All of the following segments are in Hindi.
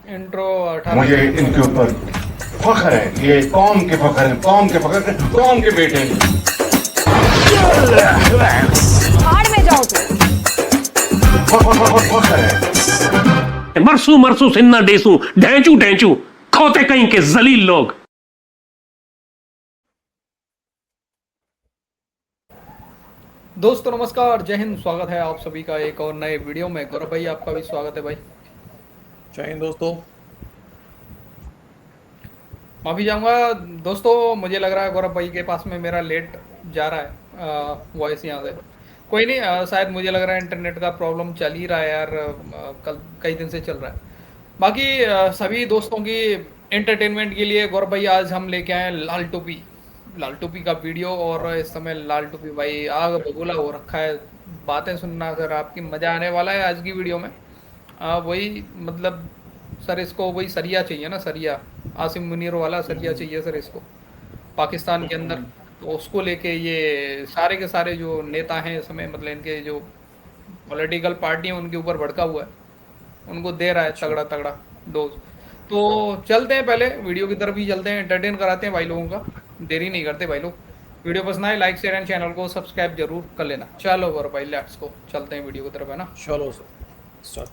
इंट्रो 18 मुझे इनके ऊपर फख्र है। ये कौम के फख्र है, कौम के फख्र है, कौम के बेटे हैं। भाड़ में जाओ तुम। फख्र है। मरसू मरसू सिन्ना डेसू ढैंचू ढैंचू खोते कहीं के जलील लोग। दोस्तों नमस्कार, जय हिंद। स्वागत है आप सभी का एक और नए वीडियो में। गौरव भाई आपका भी स्वागत है भाई। जय हिंद दोस्तों। माफ़ी चाहूँगा दोस्तों, मुझे लग रहा है गौरव भाई के पास में मेरा लेट जा रहा है वॉइस यहाँ से। कोई नहीं, शायद मुझे लग रहा है इंटरनेट का प्रॉब्लम चल ही रहा है यार, कल कई दिन से चल रहा है। बाकी सभी दोस्तों की एंटरटेनमेंट के लिए गौरव भाई आज हम लेके आए हैं लाल टोपी का वीडियो। और इस समय लाल टोपी भाई आग बबूला हो रखा है। बातें सुनना अगर आपकी मज़ा आने वाला है आज की वीडियो में। वही मतलब सर इसको वही सरिया चाहिए ना, सरिया आसिम मुनीर वाला सरिया चाहिए सर इसको पाकिस्तान के अंदर। तो उसको लेके ये सारे के सारे जो नेता हैं इस समय, मतलब इनके जो पॉलिटिकल पार्टी हैं उनके ऊपर भड़का हुआ है, उनको दे रहा है तगड़ा तगड़ा डोज। तो चलते हैं, पहले वीडियो की तरफ ही चलते हैं, एंटरटेन कराते हैं भाई लोगों का। देरी नहीं करते भाई लोग। वीडियो पसंद आए लाइक शेयर एंड चैनल को सब्सक्राइब जरूर कर लेना। चलो गौरव भाई लेट्स को चलते हैं वीडियो की तरफ, है ना। चलो स्टार्ट।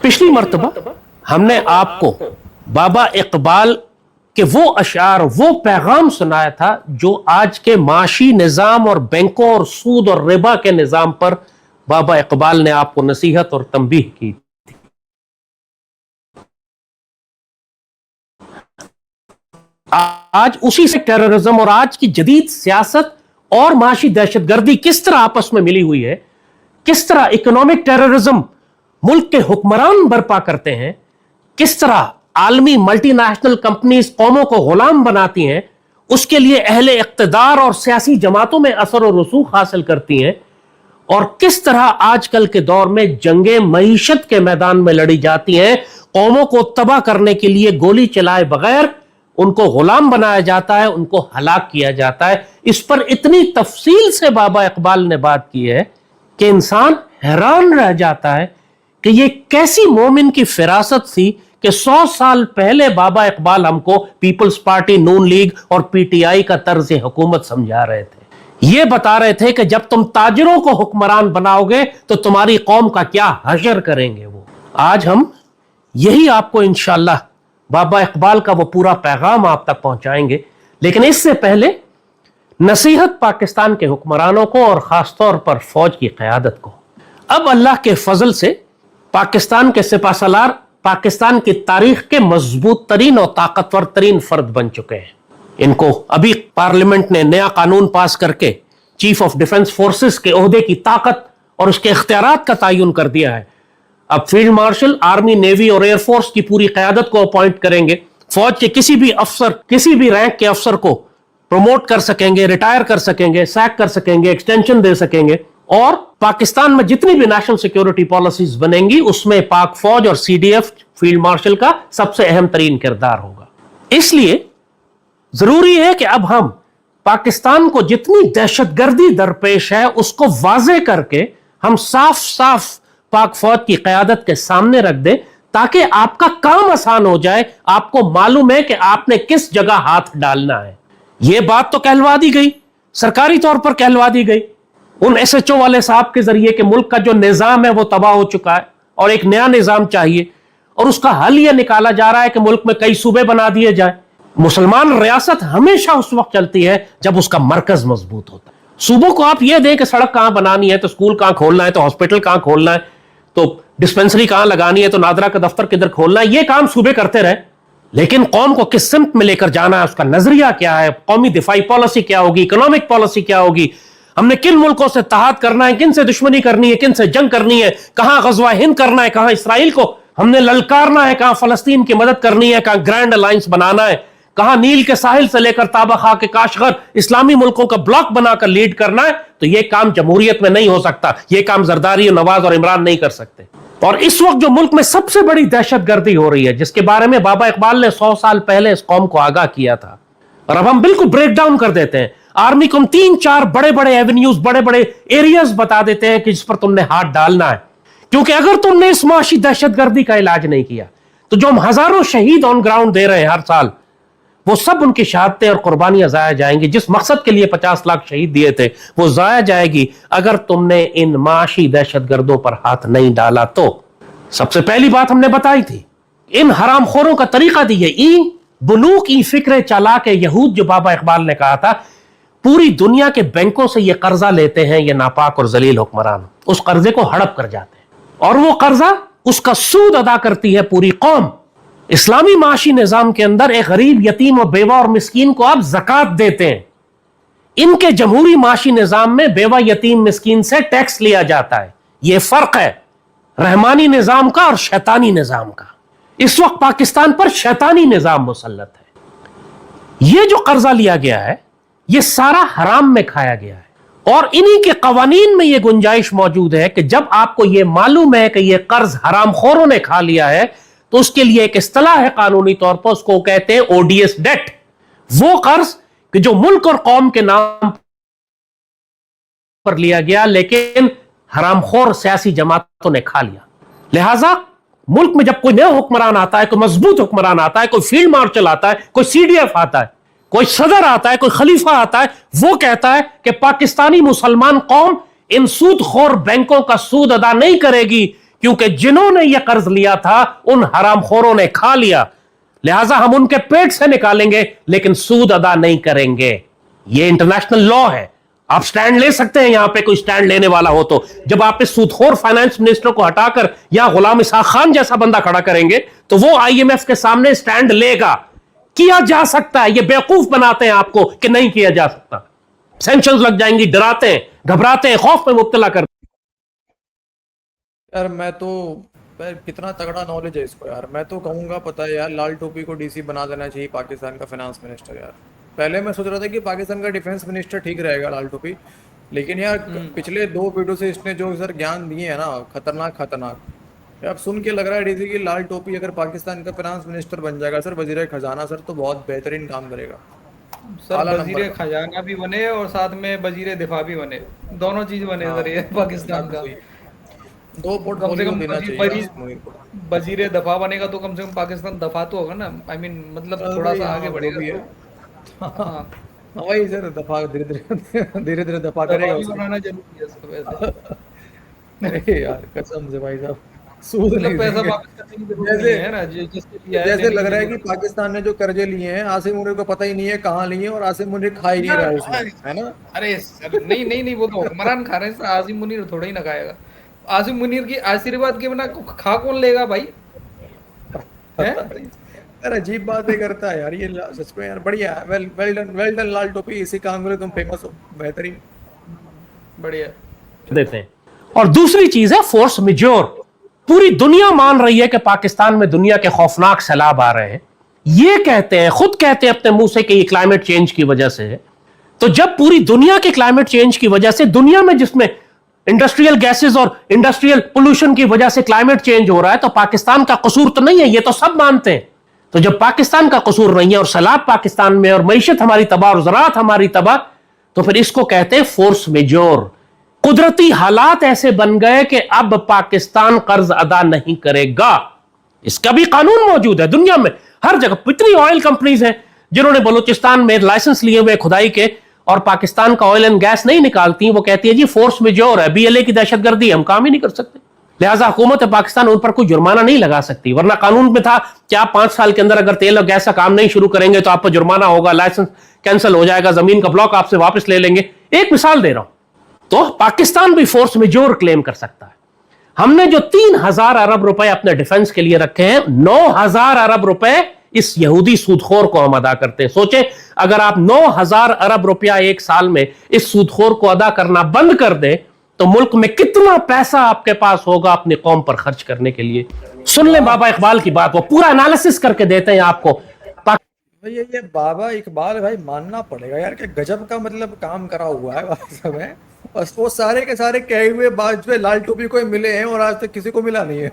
पिछली मर्तबा हमने आपको बाबा इकबाल के वो अशार, वो पैगाम सुनाया था जो आज के माशी निज़ाम और बैंकों और सूद और रिबा के निज़ाम पर बाबा इकबाल ने आपको नसीहत और तंबीह की। आज उसी से टेररिज्म और आज की जदीद सियासत और माशी दहशतगर्दी किस तरह आपस में मिली हुई है, किस तरह इकोनॉमिक टेररिज्म मुल्क के हुक्मरान बर्पा करते हैं, किस तरह आलमी मल्टीनेशनल कंपनीज कौमों को गुलाम बनाती हैं, उसके लिए अहले इक्तदार और सियासी जमातों में असर और रसूख हासिल करती हैं, और किस तरह आजकल के दौर में जंगे मईशत के मैदान में लड़ी जाती हैं। कौमों को तबाह करने के लिए गोली चलाए बगैर उनको गुलाम बनाया जाता है, उनको हलाक किया जाता है। इस पर इतनी तफसील से बाबा इकबाल ने बात की है कि इंसान हैरान रह जाता है कि ये कैसी मोमिन की फिरासत थी कि 100 साल पहले बाबा इकबाल हमको पीपल्स पार्टी, नून लीग और पीटीआई का तर्ज हुकूमत समझा रहे थे। ये बता रहे थे कि जब तुम ताजरों को हुक्मरान बनाओगे तो तुम्हारी कौम का क्या हशर करेंगे वो। आज हम यही आपको इंशाअल्लाह बाबा इकबाल का वो पूरा पैगाम आप तक पहुंचाएंगे। लेकिन इससे पहले नसीहत पाकिस्तान के हुक्मरानों को और खासतौर पर फौज की क़यादत को। अब अल्लाह के फजल से पाकिस्तान के सिपाहसालार पाकिस्तान की तारीख के मजबूत तरीन और ताकतवर तरीन फर्द बन चुके हैं। इनको अभी पार्लियामेंट ने नया कानून पास करके चीफ ऑफ डिफेंस फोर्सेस के ओहदे की ताकत और उसके इख्तियारात का तयन कर दिया है। अब फील्ड मार्शल आर्मी, नेवी और एयरफोर्स की पूरी क़यादत को अपॉइंट करेंगे। फौज के किसी भी अफसर, किसी भी रैंक के अफसर को प्रमोट कर सकेंगे, रिटायर कर सकेंगे, सैक कर सकेंगे, एक्सटेंशन दे सकेंगे। और पाकिस्तान में जितनी भी नेशनल सिक्योरिटी पॉलिसीज बनेंगी उसमें पाक फौज और सीडीएफ फील्ड मार्शल का सबसे अहम तरीन किरदार होगा। इसलिए जरूरी है कि अब हम पाकिस्तान को जितनी दहशतगर्दी दरपेश है उसको वाजे करके हम साफ साफ पाक फौज की क़यादत के सामने रख दें, ताकि आपका काम आसान हो जाए। आपको मालूम है कि आपने किस जगह हाथ डालना है। यह बात तो कहलवा दी गई, सरकारी तौर पर कहलवा दी गई उन एसएचओ वाले साहब के जरिए कि मुल्क का जो निजाम है वो तबाह हो चुका है और एक नया निजाम चाहिए। और उसका हल यह निकाला जा रहा है कि मुल्क में कई सूबे बना दिए जाए। मुसलमान रियासत हमेशा उस वक्त चलती है जब उसका मरकज मजबूत होता है। सूबों को आप यह दें कि सड़क कहां बनानी है तो स्कूल कहां खोलना है, तो हॉस्पिटल कहां खोलना है, तो डिस्पेंसरी कहां लगानी है, तो नादरा का दफ्तर किधर खोलना है, यह काम सूबे करते रहे। लेकिन कौम को किस सिमत में लेकर जाना है, उसका नजरिया क्या है, कौमी दिफाई पॉलिसी क्या होगी, इकोनॉमिक पॉलिसी क्या होगी, हमने किन मुल्कों से तहाद करना है, किन से दुश्मनी करनी है, किन से जंग करनी है, कहां गजवा हिंद करना है, कहां इसराइल को हमने ललकारना है, कहां फलस्तीन की मदद करनी है, कहां ग्रैंड अलायंस बनाना है, कहां नील के साहिल से लेकर ताबा के काशगर इस्लामी मुल्कों का ब्लॉक बनाकर लीड करना है। तो यह काम जमहूरियत में नहीं हो सकता, यह काम जरदारी, नवाज और इमरान नहीं कर सकते। और इस वक्त जो मुल्क में सबसे बड़ी दहशतगर्दी हो रही है, जिसके बारे में बाबा इकबाल ने 100 साल पहले इस कौम को आगाह किया था, और अब हम बिल्कुल ब्रेक डाउन कर देते हैं। आर्मी को हम 3-4 बड़े बड़े एवेन्यूज, बड़े बड़े एरियाज बता देते हैं कि जिस पर तुमने हाथ डालना है। क्योंकि अगर तुमने इस माशी दहशतगर्दी का इलाज नहीं किया तो जो हम हजारों शहीद ऑन ग्राउंड दे रहे हैं हर साल, वो सब उनकी शहादतें और कुर्बानियां जाया जाएंगी। जिस मकसद के लिए 50 लाख शहीद दिए थे वो जाया जाएगी अगर तुमने इन माशी दहशतगर्दों पर हाथ नहीं डाला। तो सबसे पहली बात हमने बताई थी, इन हरामखोरों का तरीका दी है। ई बुनूक ई फिक्र चालाक यहूद, जो बाबा इकबाल ने कहा था, पूरी दुनिया के बैंकों से ये कर्जा लेते हैं ये नापाक और जलील हुक्मरान, उस कर्जे को हड़प कर जाते हैं और वो कर्जा, उसका सूद अदा करती है पूरी कौम। इस्लामी माशी निजाम के अंदर एक गरीब, यतीम और बेवा और मिस्कीन को आप जकात देते हैं। इनके जमहूरी माशी निजाम में बेवा, यतीम, मिस्कीन से टैक्स लिया जाता है। यह फर्क है रहमानी निजाम का और शैतानी निजाम का। इस वक्त पाकिस्तान पर शैतानी निजाम मुसल्लत है। यह जो कर्जा लिया गया है यह सारा हराम में खाया गया है और इन्हीं के कवानीन में यह गुंजाइश मौजूद है कि जब आपको यह मालूम है कि यह कर्ज हरामखोरों ने खा लिया है तो उसके लिए एक इस्तिलाह है कानूनी तौर पर, उसको कहते हैं ओडीएस डेट। वो कर्ज कि जो मुल्क और कौम के नाम पर लिया गया लेकिन हरामखोर सियासी जमातों ने खा लिया। लिहाजा मुल्क में जब कोई नया हुक्मरान आता है, कोई मजबूत हुक्मरान आता है, कोई फील्ड मार्शल आता है, कोई सीडीएफ आता है, कोई सदर आता है, कोई खलीफा आता है, वो कहता है कि पाकिस्तानी मुसलमान कौम इन सूदखोर बैंकों का सूद अदा नहीं करेगी क्योंकि जिन्होंने यह कर्ज लिया था उन हरामखोरों ने खा लिया, लिहाजा हम उनके पेट से निकालेंगे लेकिन सूद अदा नहीं करेंगे। यह इंटरनेशनल लॉ है। आप स्टैंड ले सकते हैं, यहां पे कोई स्टैंड लेने वाला हो तो। जब आप इस सूदखोर फाइनेंस मिनिस्टर को हटाकर यहां गुलाम इसहाक खान जैसा बंदा खड़ा करेंगे तो वो आईएमएफ के सामने स्टैंड लेगा। किया जा सकता है, ये बेवकूफ बनाते हैं आपको कि नहीं किया जा सकता। सैंक्शंस लग जाएंगी, डराते हैं, घबराते हैं, खौफ में मुब्तला कर। यार कितना तगड़ा नॉलेज है इसको यार। मैं तो कहूंगा, पता है यार, लाल टोपी को डीसी बना देना चाहिए पाकिस्तान का फाइनेंस मिनिस्टर। यार पहले मैं सोच रहा था कि पाकिस्तान का डिफेंस मिनिस्टर ठीक रहेगा लाल टोपी, लेकिन यार पिछले 2 वीडियो से इसने जो सर ज्ञान दिए हैं ना, खतरनाक। अब सुन के लग रहा है डीसी की लाल टोपी अगर पाकिस्तान का फाइनेंस मिनिस्टर बन जाएगा सर, वजीर खजाना सर, तो बहुत बेहतरीन काम करेगा सर। वजीर खजाना भी बने और साथ में वजीर दिफा भी बने, दोनों चीज बने सर ये पाकिस्तान का। 2 पोर्टफोलियो देना चाहिए। वजीर दफा बनेगा तो कम से कम पाकिस्तान दफा तो होगा ना, आई मीन मतलब थोड़ा सा आगे बढ़ेगा। हाँ वही सर, दफा धीरे दफा करेगा उसको। बनाना जरूरी है सर वैसे। अरे यार कसम से भाई साहब, सूद नहीं पैसा देंगे। वापस करने की जरूरत नहीं है ना, जैसे लग रहा है कि पाकिस्तान ने जो कर्जे लिए हैं आसिम मुनीर को पता ही नहीं है कहाँ लिए और आसिम मुनीर खा ही नहीं रहा है उसमें, है ना। अरे सर नहीं वो तो हुक्मरान खा रहे हैं, आसिम मुनीर थोड़ा ही ना खाएगा। आसिम मुनीर की आशीर्वाद के बिना खा कौन लेगा भाई? यार अजीब बातें करता है यार ये, सच में यार बढ़िया है। वेल डन लाल टोपी, इसी काम के लिए तुम फेमस हो, बेहतरीन, बढ़िया देते हैं। और दूसरी चीज है फोर्स मेजोर। पूरी दुनिया मान रही है कि पाकिस्तान में दुनिया के खौफनाक सैलाब आ रहे हैं। ये कहते हैं, खुद कहते हैं अपने मुंह से कि ये क्लाइमेट चेंज की वजह से है। तो जब पूरी दुनिया के क्लाइमेट चेंज की वजह से, दुनिया में जिसमें इंडस्ट्रियल गैसेस और इंडस्ट्रियल पोल्यूशन की वजह से क्लाइमेट चेंज हो रहा है, तो पाकिस्तान का कसूर तो नहीं है, ये तो सब मानते हैं। तो जब पाकिस्तान का कसूर नहीं है और सैलाब पाकिस्तान में और मईशत हमारी तबाह और ज़राअत हमारी तबाह, तो फिर इसको कहते हैं फोर्स मेजोर। कुदरती हालात ऐसे बन गए कि अब पाकिस्तान कर्ज अदा नहीं करेगा। इसका भी कानून मौजूद है दुनिया में हर जगह। इतनी ऑयल कंपनीज हैं जिन्होंने बलूचिस्तान में लाइसेंस लिए हुए खुदाई के और पाकिस्तान का ऑयल एंड गैस नहीं निकालती, वो कहती है जी फोर्स मेजोर है, बीएलए की दहशतगर्दी, हम काम ही नहीं कर सकते। लिहाजा हुकूमत पाकिस्तान उन पर कोई जुर्माना नहीं लगा सकती। वरना कानून में था कि आप 5 साल के अंदर अगर तेल और गैस का काम नहीं शुरू करेंगे तो आप पर जुर्माना होगा, लाइसेंस कैंसिल हो जाएगा, जमीन का ब्लॉक आपसे वापस ले लेंगे। एक मिसाल दे रहा हूं, तो पाकिस्तान भी फोर्स मेजोर क्लेम कर सकता है। हमने जो 3000 अरब रुपए अपने डिफेंस के लिए रखे हैं, 9000 अरब रुपए इस यहूदी सूदखोर को हम अदा करते हैं। सोचे अगर आप 9000 अरब रुपया एक साल में इस सूदखोर को अदा करना बंद कर दें तो मुल्क में कितना पैसा आपके पास होगा अपनी कौम पर खर्च करने के लिए। सुन लें बाबा इकबाल की बात, वो पूरा एनालिसिस करके देते हैं आपको। ये बाबा इकबाल भाई मानना पड़ेगा यार, कि गजब का मतलब काम करा हुआ है वास्तव में। और वो सारे के सारे कहे हुए बात जो लाल टोपी को मिले हैं और आज तक किसी को मिला नहीं है।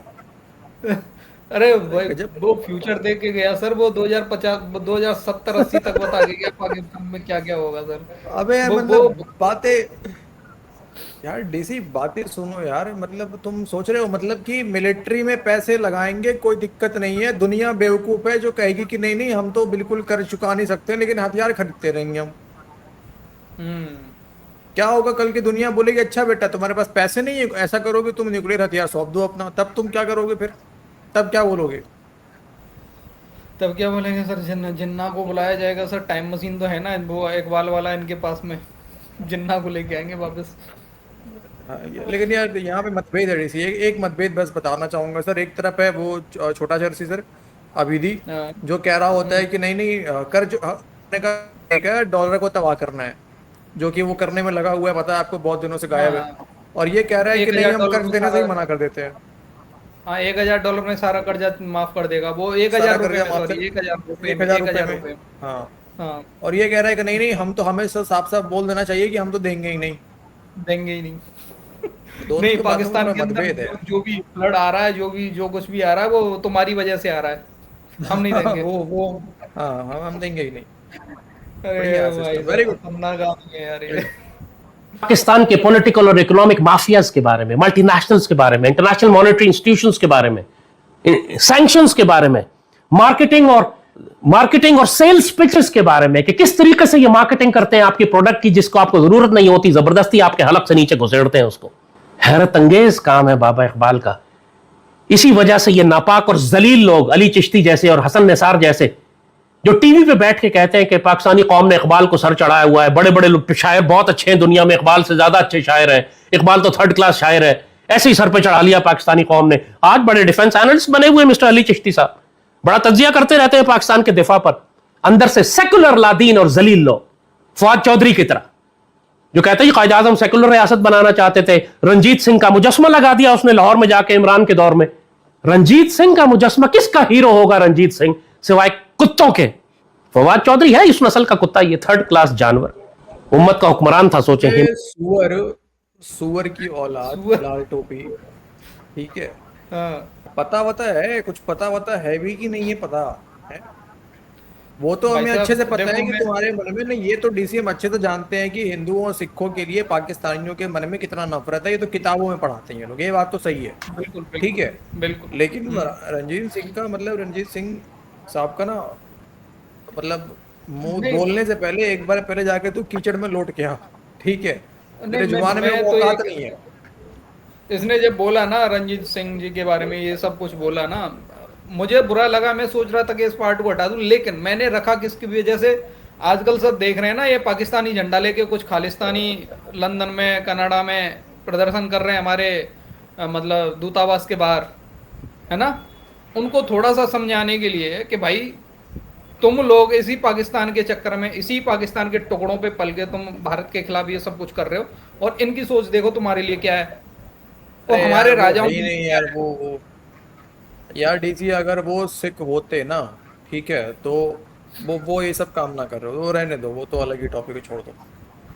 अरे भाई वो फ्यूचर देख के गया सर, वो 2050 2070-80 तक बता के गया पाकिस्तान में क्या क्या होगा सर। अबे मतलब बातें यार डीसी बातें सुनो यार, मतलब तुम सोच रहे हो मतलब कि मिलिट्री में पैसे लगाएंगे कोई दिक्कत नहीं है, दुनिया बेवकूफ है जो कहेगी कि नहीं नहीं हम तो बिल्कुल कर चुका नहीं सकते लेकिन हथियार खरीदते रहेंगे हम। हम्म। क्या होगा कल की दुनिया बोलेगी अच्छा बेटा तुम्हारे पास पैसे नहीं है, ऐसा करोगे तुम न्यूक्लियर हथियार सौंप दो अपना, तब तुम क्या करोगे फिर, तब क्या बोलोगे? तब क्या बोलेंगे सर, जिन्ना को बुलाया जाएगा सर, टाइम मशीन तो है ना वो इकबाल वाला इनके पास में, जिन्ना को लेके आएंगे वापस। हाँ, लेकिन यार यहाँ पे मतभेद है डीसी, एक मतभेद बस बताना चाहूंगा सर। एक तरफ है वो छोटा जर्सी सर अभिदी, हाँ। जो कह रहा होता है कि नहीं नहीं कर्ज करने का एक है, डॉलर को तबाह करना है, जो कि वो करने में लगा हुआ है, पता है आपको, बहुत दिनों से गायब है। हाँ, और ये कह रहा है कि नहीं हम 1,000 कर्ज में देने से ही सारा, मना कर देते हैं, हाँ $1,000 में सारा कर्जा माफ कर देगा वो, एक सारा हजार रुपए कर्जा में, माफ सॉरी कर, 1,000 रुपए में, 1,000 रुपए 1,000 में। रुपए में। हाँ, हाँ, और ये कह रहा है कि नहीं नहीं हम तो, हमें साफ साफ बोल देना चाहिए कि हम तो देंगे ही नहीं। देंगे ही नहीं। दोनों नहीं, की बातों में पाकिस्तान थोड़ा के अंदर मतभेद है। जो भी फ्लड आ रहा है, जो कुछ भी आ रहा है वो तुम्हारी वजह से आ रहा है, हम नहीं देंगे। वो हाँ हम देंगे ही नहीं। बढ़िया अरे भाई सिस्टम, वेरी साहब, गुड। खतरनाक आदमी है यार ये। पाकिस्तान के पॉलिटिकल और इकोनॉमिक माफियाज के बारे में, मल्टीनेशनल्स के बारे में, इंटरनेशनल मॉनेटरी इंस्टीट्यूशंस के बारे में, सैंक्शंस के बारे में, मार्केटिंग और सेल्स पिचेस के बारे में, कि किस तरीके से ये मार्केटिंग करते हैं आपके प्रोडक्ट की जिसको आपको जरूरत नहीं होती, जबरदस्ती आपके हलक से नीचे घुसेड़ते हैं उसको। हैरत अंगेज काम है बाबा इकबाल का। इसी वजह से ये नापाक और जलील लोग, अली चिश्ती जैसे और हसन निसार जैसे, जो टीवी पे बैठ के कहते हैं कि पाकिस्तानी कौम ने इकबाल को सर चढ़ाया हुआ है, बड़े बड़े शायर बहुत अच्छे हैं दुनिया में, इकबाल से ज्यादा अच्छे शायर हैं, इकबाल तो 3rd क्लास शायर है, ऐसे ही सर पे चढ़ा लिया पाकिस्तानी कौम ने। आज बड़े डिफेंस एनालिस्ट बने हुए मिस्टर अली चिश्ती साहब, बड़ा तज्जिया करते रहते हैं पाकिस्तान के दिफा पर, अंदर से सेकुलर लादीन और जलील लोग, फवाद चौधरी की तरह, जो कहते हैं कायद आजम सेकुलर रियासत बनाना चाहते थे। रंजीत सिंह का मुजस्मा लगा दिया उसने लाहौर में जाके इमरान के दौर में। रंजीत सिंह का मुजस्मा, किसका हीरो होगा रंजीत सिंह सिवाय कुत्तों के? फवाद चौधरी है इस नस्ल का कुत्ता, ये 3rd क्लास जानवर, उम्मत का हुक्मरान था। सोचे ये सुअर की औलाद, सुअर। लाल टोपी, ठीक है। हाँ, पता वता है कुछ, पता वता है भी कि नहीं है पता है? वो तो भाई हमें साहब, अच्छे से पता है देखो कि मैं, तुम्हारे मन में नहीं, ये तो डीसी हम अच्छे से जानते हैं कि हिंदुओं और सिखों के लिए पाकिस्तानियों के मन में कितना नफरत है, ये तो किताबों में पढ़ाते हैं ये लोग, ये बात तो सही है, बिल्कुल बिल्कुल ठीक है। बिल्कुल। लेकिन रणजीत सिंह का मतलब, रणजीत सिंह साहब का ना मतलब, मुंह नहीं बोलने से पहले एक बार पहले जाके तू कीचड़ में लौट के आ, ठीक है। नहीं, तेरे जुबान में मैं वो तो औकात नहीं है। इसने जब बोला ना रंजीत सिंह जी के बारे में ये सब कुछ बोला ना, मुझे बुरा लगा, मैं सोच रहा था कि इस पार्ट को हटा दूं, लेकिन मैंने रखा किसकी वजह से, आजकल सब देख रहे हैं ना ये पाकिस्तानी झंडा लेके कुछ खालिस्तानी लंदन में, कनाडा में प्रदर्शन कर रहे हैं हमारे मतलब दूतावास के बाहर, है ना। उनको थोड़ा सा समझाने के लिए कि भाई तुम लोग इसी पाकिस्तान के चक्कर में, इसी पाकिस्तान के टुकड़ों पे पल के तुम भारत के खिलाफ ये सब कुछ कर रहे हो, और इनकी सोच देखो तुम्हारे लिए क्या है। तो अरे हमारे यार, वो राजाओं है ही नहीं यार, वो यार डीसी अगर वो सिख होते ना, ठीक है, तो वो ये सब काम ना कर रहे हो, वो रहने दो, वो तो अलग ही टॉपिक छोड़ दो।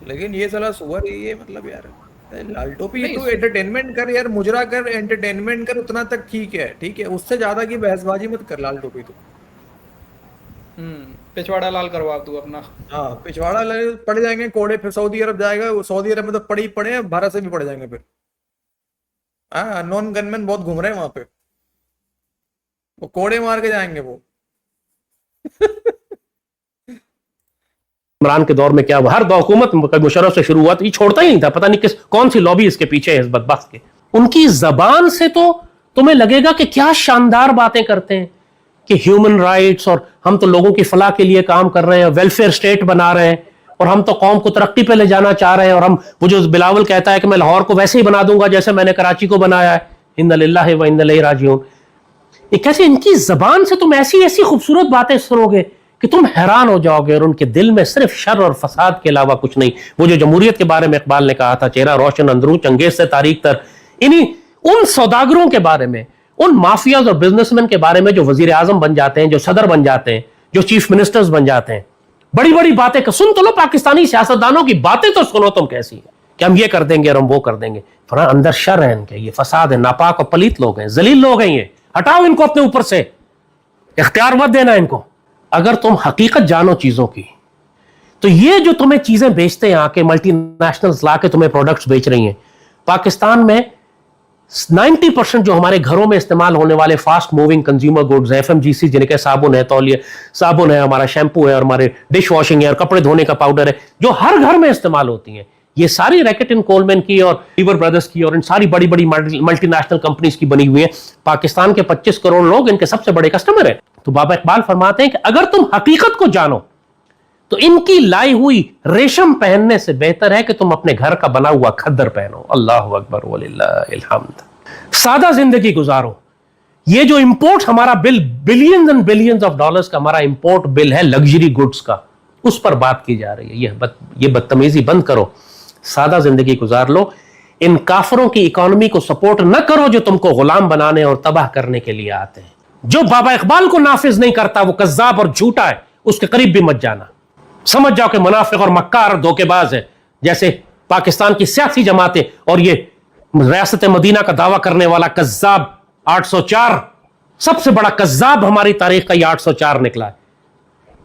लेकिन ये साला सुअर, ये मतलब यार लाल टोपी, नहीं, तू एंटरटेनमेंट कर यार, मुजरा कर, एंटरटेनमेंट कर, उतना तक ठीक है, ठीक है, उससे ज्यादा की बहसबाजी मत कर लाल टोपी तू। पिछवाड़ा लाल करवा तू अपना। हाँ, पिछवाड़ा पड़ जाएंगे कोड़े, फिर सऊदी अरब जाएगा, सऊदी अरब में तो पड़े ही पड़े हैं, भारत से भी पड़ जाएंगे फिर। हाँ, नॉन गनमैन बहुत घूम रहे हैं वहां पे, वो कोड़े मार के जाएंगे वो। इमरान के दौर में क्या हुआ, हर हुकूमत मुशर्रफ से शुरू हुआ तो ये छोड़ता ही नहीं था, पता नहीं कौन सी लॉबी इसके पीछे है इस बदबख्त के। उनकी जबान से तो तुम्हें लगेगा कि क्या शानदार बातें करते हैं कि ह्यूमन राइट्स, और हम तो लोगों की फलाह के लिए काम कर रहे हैं, वेलफेयर स्टेट बना रहे हैं, और हम तो कौम को तरक्की पे ले जाना चाह रहे हैं, और हम, वो जो बिलावल कहता है कि मैं लाहौर को वैसे ही बना दूंगा जैसे मैंने कराची को बनाया है, इन्ना लिल्लाहि व इन्ना इलैहि राजिऊन। ये कैसे इनकी जबान से तुम ऐसी ऐसी खूबसूरत बातें सुनोगे कि तुम हैरान हो जाओगे, और उनके दिल में सिर्फ शर और फसाद के अलावा कुछ नहीं। वो जो जमहूरियत के बारे में इकबाल ने कहा था, चेहरा रोशन अंदरू चंगेज से तारीख तर, इन्हीं उन सौदागरों के बारे में, उन माफियाज और बिजनेसमैन के बारे में जो वजीर आजम बन जाते हैं, जो सदर बन जाते हैं, जो चीफ मिनिस्टर्स बन जाते हैं, बड़ी बड़ी बातें सुन तो लो, पाकिस्तानी सियासतदानों की बातें तो सुनो तुम कैसी है कि हम ये कर देंगे और हम वो कर देंगे। थोड़ा अंदर शर है इनके, ये फसाद है, नापाक और पलीत लोग हैं, जलील लोग हैं, ये हटाओ इनको अपने ऊपर से, इख्तियार मत देना इनको। अगर तुम हकीकत जानो चीजों की, तो ये जो तुम्हें चीजें बेचते हैं आके, मल्टीनेशनल्स ला के तुम्हें प्रोडक्ट्स बेच रही हैं, पाकिस्तान में 90% जो हमारे घरों में इस्तेमाल होने वाले fast moving consumer goods, FMGC, जिनके साबुन है, तौलिए साबुन है, हमारा शैम्पू है और हमारे डिश वॉशिंग है और कपड़े धोने का पाउडर है, जो हर घर में इस्तेमाल होती हैं, ये सारी रैकेट इन कोलमैन की और लीवर ब्रदर्स की और इन सारी बड़ी बड़ी मल्टीनेशनल कंपनीज की बनी हुई है। पाकिस्तान के 25 करोड़ लोग इनके सबसे बड़े कस्टमर हैं। तो बाबा इकबाल फरमाते हैं कि अगर तुम हकीकत को जानो तो इनकी लाई हुई रेशम पहनने से बेहतर है कि तुम अपने घर का बना हुआ खद्दर पहनो। अल्लाह अकबर वलिल्लाहिल हम्द। सादा जिंदगी गुजारो। ये जो इंपोर्ट हमारा bill billions and billions of dollars का हमारा इंपोर्ट बिल है लग्जरी गुड्स का, उस पर बात की जा रही है। ये बदतमीजी बंद करो, सादा जिंदगी गुजार लो। इन काफरों की इकोनॉमी को सपोर्ट न करो जो तुमको गुलाम बनाने और तबाह करने के लिए आते हैं। जो बाबा इकबाल को नाफिज नहीं करता वो कज्जाब और झूठा है, उसके करीब भी मत जाना। समझ जाओ कि मुनाफिक और मक्कार और धोखेबाज है, जैसे पाकिस्तान की सियासी जमातें और ये रियासत मदीना का दावा करने वाला कज्जाब 804, सबसे बड़ा कज्जाब हमारी तारीख का ये 804 निकला है।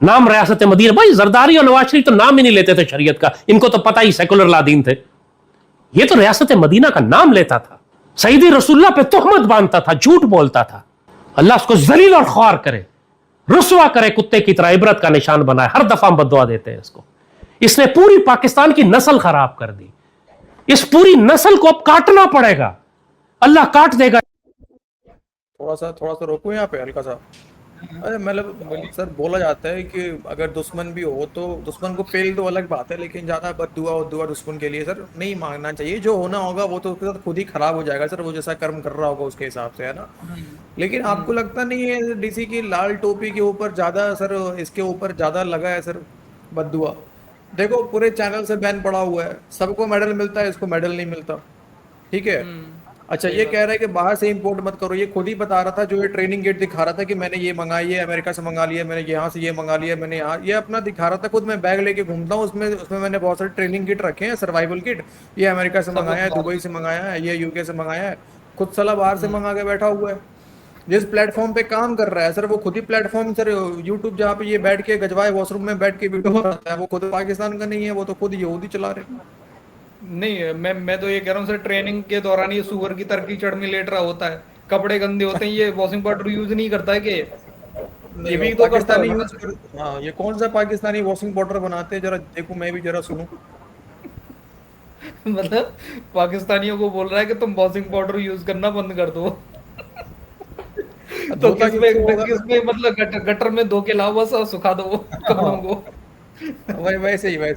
नाम रियासत मदीना, भाई जरदारी और नवाज शरीफ तो नाम ही नहीं लेते थे शरीयत का, इनको तो पता ही सेकुलर लादीन थे। ये तो रियासत मदीना का नाम लेता था, सईदी रसूलुल्लाह पे तोहमत बांधता था, झूठ बोलता था। अल्लाह उसको जलील और ख्वार करे, रुसवा करे, कुत्ते की तरह इबरत का निशान बनाए। हर दफा हम बददुआ देते हैं इसको। इसने पूरी पाकिस्तान की नस्ल खराब कर दी। इस पूरी नस्ल को अब काटना पड़ेगा, अल्लाह काट देगा। थोड़ा सा रोको यहाँ पे हल्का सा। अरे मतलब सर बोला जाता है कि अगर दुश्मन भी हो तो दुश्मन को पेल दो, अलग बात है, लेकिन ज्यादा बद्दुआ और दुआ दुश्मन के लिए सर नहीं मांगना चाहिए। जो होना होगा वो तो उसके साथ खुद ही खराब हो जाएगा सर, वो जैसा कर्म कर रहा होगा उसके हिसाब से, है ना। लेकिन आपको लगता नहीं है डीसी की लाल टोपी के ऊपर ज्यादा सर, इसके ऊपर ज्यादा लगा है सर बद्दुआ? देखो पूरे चैनल से बैन पड़ा हुआ है, सबको मेडल मिलता है, इसको मेडल नहीं मिलता, ठीक है। अच्छा ये कह रहा है कि बाहर से इंपोर्ट मत करो, ये खुद ही बता रहा था, जो ये ट्रेनिंग किट दिखा रहा था कि मैंने ये मंगाई है, अमेरिका से मंगा लिया, मैंने यहाँ से ये मंगा लिया, मैंने यहाँ, ये अपना दिखा रहा था खुद। मैं बैग लेके घूमता हूँ, उसमें मैंने बहुत सारे ट्रेनिंग किट रखे हैं, सर्वाइवल किट। ये अमेरिका से मंगाया है, दुबई से मंगाया है, ये यूके से मंगाया है, खुद साला बाहर से मंगा के बैठा हुआ है। जिस प्लेटफॉर्म पे काम कर रहा है सर, वो खुद ही प्लेटफॉर्म सर यूट्यूब, जहाँ पे ये बैठ के गजवाए वॉशरूम में बैठ के वीडियो बनाता है, वो खुद पाकिस्तान का नहीं है, वो तो खुद यहूदी चला रहे हैं। नहीं, मैं तो ये कह रहा हूँ सर, ट्रेनिंग के दौरान ये सुअर की तरह कीचड़ में लेट रहा होता है, कपड़े गंदे होते हैं, ये वॉशिंग पाउडर यूज नहीं करता है कि ये भी तो करता है यूज। हाँ, ये कौन सा पाकिस्तानी वॉशिंग पाउडर बनाते हैं, जरा देखो, मैं भी जरा सुनूं। मतलब पाकिस्तानियों को बोल रहा है कि तुम वॉशिंग पाउडर यूज करना बंद कर दो। तो किसमें मतलब गटर में धो के लाओ बस और सुखा दो कपड़ों को। वैसे ही भाई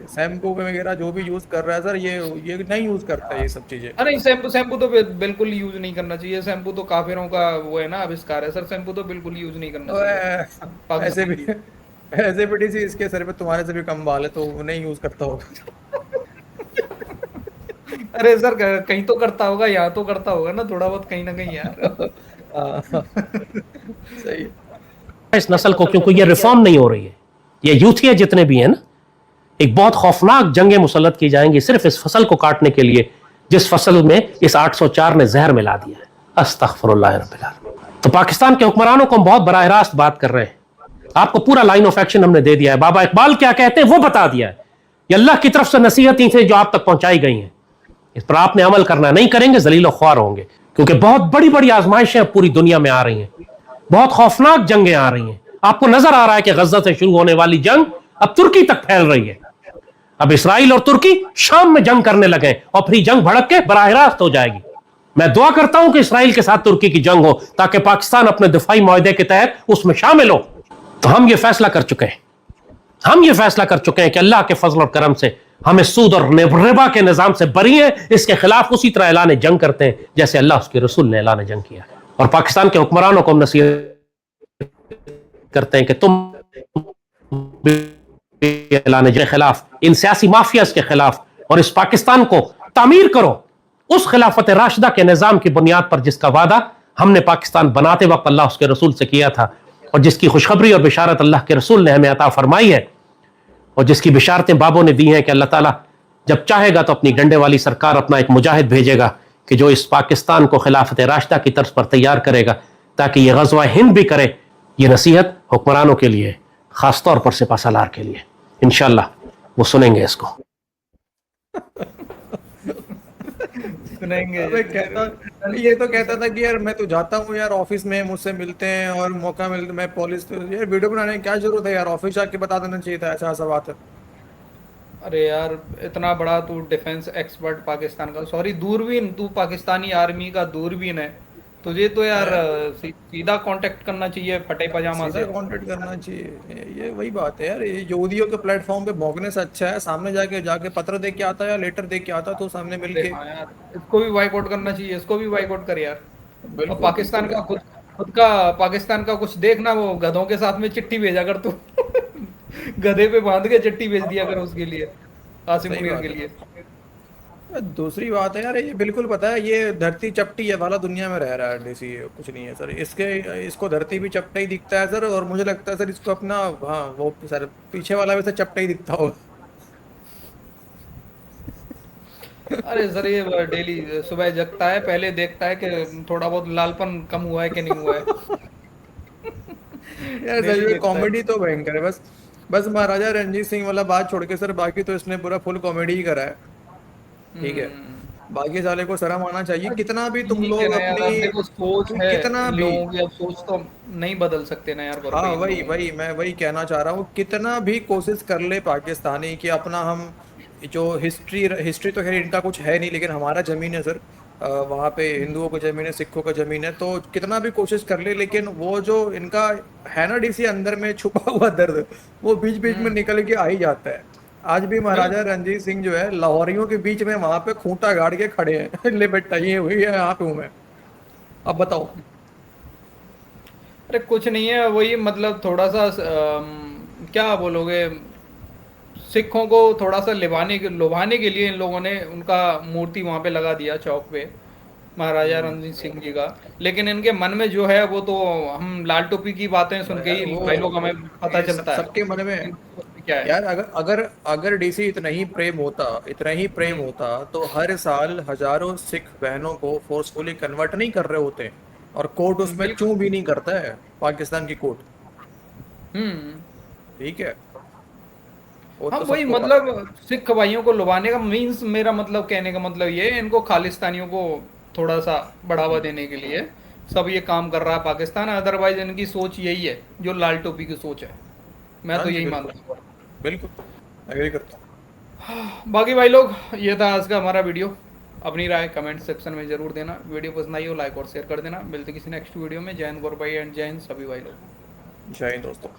शैम्पू वगैरह जो भी यूज कर रहा है सर, ये नहीं यूज करता है ये सब चीजें। अरे शैम्पू तो बिल्कुल यूज नहीं करना चाहिए। शैम्पू तो काफिरों का वो है ना, आविष्कार है सर। शैम्पू तो बिल्कुल यूज नहीं करना चाहिए। ऐसे भी डीसी इसके सर पे तुम्हारे से भी कम बाल है, तो वो नहीं यूज करता होगा। अरे सर कहीं तो करता होगा, यहाँ तो करता होगा ना थोड़ा बहुत, कहीं ना कहीं यार। सही। इस नस्ल को, क्योंकि ये रिफॉर्म नहीं हो रही है, ये यूथिया जितने भी हैं ना, एक बहुत खौफनाक जंगें मुसल्लत की जाएंगी सिर्फ इस फसल को काटने के लिए, जिस फसल में इस 804 ने जहर मिला दिया है। अस्तगफिरुल्लाह रब्बिल आलमीन। तो पाकिस्तान के हुक्मरानों को हम बहुत बराह रास्त बात कर रहे हैं, आपको पूरा लाइन ऑफ एक्शन हमने दे दिया है। बाबा इकबाल क्या कहते हैं वो बता दिया है। ये अल्लाह की तरफ से नसीहतें थे जो आप तक पहुंचाई गई हैं, इस पर आपने अमल करना, नहीं करेंगे जलील और ख्वार होंगे। क्योंकि बहुत बड़ी बड़ी आजमाइशें पूरी दुनिया में आ रही हैं, बहुत खौफनाक जंगें आ रही हैं। आपको नजर आ रहा है कि गजा से शुरू होने वाली जंग अब तुर्की तक फैल रही है। अब इसराइल और तुर्की शाम में जंग करने लगे और फिर जंग भड़क के बराह रास्त हो जाएगी। मैं दुआ करता हूं कि इसराइल के साथ तुर्की की जंग हो, ताकि पाकिस्तान अपने दिफाई मुआहदे के तहत उसमें शामिल हो। तो हम ये फैसला कर चुके हैं कि अल्लाह के फजल और करम से हमें सूद और रिबा के निजाम से बरी है। इसके खिलाफ उसी तरह ऐलान जंग करते हैं जैसे अल्लाह उसके रसूल ने ऐलान जंग किया। और पाकिस्तान के हुक्मरानों को हम नसीहत करते हैं कि तुम ऐलान जंग के खिलाफ, इन सियासी माफियाज के खिलाफ, और इस पाकिस्तान को तामीर करो उस खिलाफत राशिदा के निजाम की बुनियाद पर जिसका वादा हमने पाकिस्तान बनाते वक्त अल्लाह उसके रसूल से किया था, और जिसकी खुशखबरी और बिशारत अल्लाह के रसूल ने हमें अता फरमाई है, और जिसकी बिशारतें बाबों ने दी हैं कि अल्लाह ताला जब चाहेगा तो अपनी डंडे वाली सरकार, अपना एक मुजाहिद भेजेगा कि जो इस पाकिस्तान को खिलाफत राशिदा की तर्ज पर तैयार करेगा, ताकि ये गज़वा हिंद भी करे। ये नसीहत हुक्मरानों के लिए, खासतौर पर सिपाहसालार के लिए। इंशाअल्लाह वो सुनेंगे इसको। सुनाएंगे अबे कहता, ये तो कहता था कि यार मैं तो जाता हूँ यार ऑफिस में, मुझसे मिलते हैं और मौका मिलता, मैं पुलिस तो यार वीडियो बनाने की क्या जरूरत है यार, ऑफिस जाके बता देना चाहिए था ऐसा ऐसा बात है। अरे यार, इतना बड़ा तू डिफेंस एक्सपर्ट पाकिस्तान का, सॉरी दूरबीन, तू पाकिस्तानी आर्मी का दूरबीन है, तुझे तो यार सीधा कांटेक्ट करना चाहिए फटे पजामा सीधा से। कांटेक्ट करना चाहिए, ये वही बात है यार, ये यहूदियों के प्लेटफॉर्म पे भौंकने से अच्छा है सामने जाके जाके पत्र दे के आता या लेटर दे के आता तो सामने अरे मिलके। हाँ यार, इसको भी बाइकआउट करना चाहिए, इसको भी बाइकआउट कर यार। और बिल्कुल पाकिस्तान बिल्कुल का यार। खुद खुद का, पाकिस्तान का कुछ देखना, वो गधों के साथ में चिट्ठी भेजा कर तू। गधे पे बांध के चिट्ठी भेज दिया कर उसके लिए, आसिम सही मुनीर के बात है। लिए। दूसरी बात है यार, ये बिल्कुल पता है ये धरती चपटी है वाला दुनिया में रह रहा है डीसी, कुछ नहीं है सर इसके, इसको धरती भी चपटा ही दिखता है सर, और मुझे लगता है सर इसको अपना, हाँ वो सर पीछे वाला भी सर चपटा ही दिखता होगा। अरे सर, ये डेली सुबह जगता है, पहले देखता है कि थोड़ा बहुत लालपन कम हुआ है कि नहीं हुआ है। यार सच डेली में देखता है। कॉमेडी तो भयंकर है, बस बस महाराजा रणजीत सिंह वाला बात छोड़ के सर बाकी तो इसने पूरा फुल कॉमेडी ही करा है। ठीक है, हम्म। बाकी साले को शर्म आना चाहिए, कितना भी तुम ठीक है लोग ना यार, अब देखो सोच अपनी है कितना भी, लोगों की, अब सोच तो नहीं बदल सकते ना यार हाँ गौरव, इन वही लोगों की। वही मैं वही कहना चाह रहा हूँ, कितना भी कोशिश कर ले पाकिस्तानी कि अपना हम जो हिस्ट्री हिस्ट्री तो खैर इनका कुछ है नहीं, लेकिन हमारा जमीन है सर, वहाँ पे हिंदुओं की जमीन है, सिखों का जमीन है, तो कितना भी कोशिश कर ले लेकिन वो जो इनका है ना डीसी अंदर में छुपा हुआ दर्द, वो बीच बीच में हम्म। निकल के आ ही जाता है। आज भी महाराजा बिल्कुल। रणजीत सिंह जो है लाहौरियों के बीच में वहां पे खूंटा गाड़ के खड़े हैं। ले बेटा ये हुई है, यहाँ पे हूं मैं, अब बताओ। अरे कुछ नहीं है, वही मतलब थोड़ा सा क्या बोलोगे, सिखों को थोड़ा सा लुभाने के लिए इन लोगों ने उनका मूर्ति वहां पे लगा दिया चौक पे, महाराजा रणजीत सिंह जी का। लेकिन इनके मन में जो है वो तो, हम लाल टोपी की बातें सुन के यार ही वो भाई लोग हमें पता ये चलता है सबके मन में है। इनकी सोच में क्या है। यार अगर अगर अगर डीसी इतना ही प्रेम होता, इतना ही प्रेम हम्म। होता तो हर साल हजारों सिख बहनों को फोर्सफुली कन्वर्ट नहीं कर रहे होते, और कोर्ट उसमें बिल्कुल। चूं भी नहीं करता है, पाकिस्तान की कोर्ट। हम्म। ठीक है, वो हाँ तो वही सबको पता है। मतलब सिख भाइयों को लुभाने का मीन्स, मेरा मतलब कहने का मतलब ये है, इनको खालिस्तानियों को थोड़ा सा बढ़ावा देने के लिए सब ये काम कर रहा है पाकिस्तान, अदरवाइज इनकी सोच यही है जो लाल टोपी की सोच है। मैं हाँ तो जी यही बिल्कुल, मानता हूँ। बिल्कुल एग्री करता हूँ। बाकी भाई लोग, ये था आज का हमारा वीडियो। अपनी राय कमेंट सेक्शन में जरूर देना, वीडियो पसंद आई हो लाइक और शेयर कर देना। मिलते किसी नेक्स्ट वीडियो में। जय हिंद गौरव भाई एंड जय हिंद सभी भाई लोग। जय हिंद दोस्तों।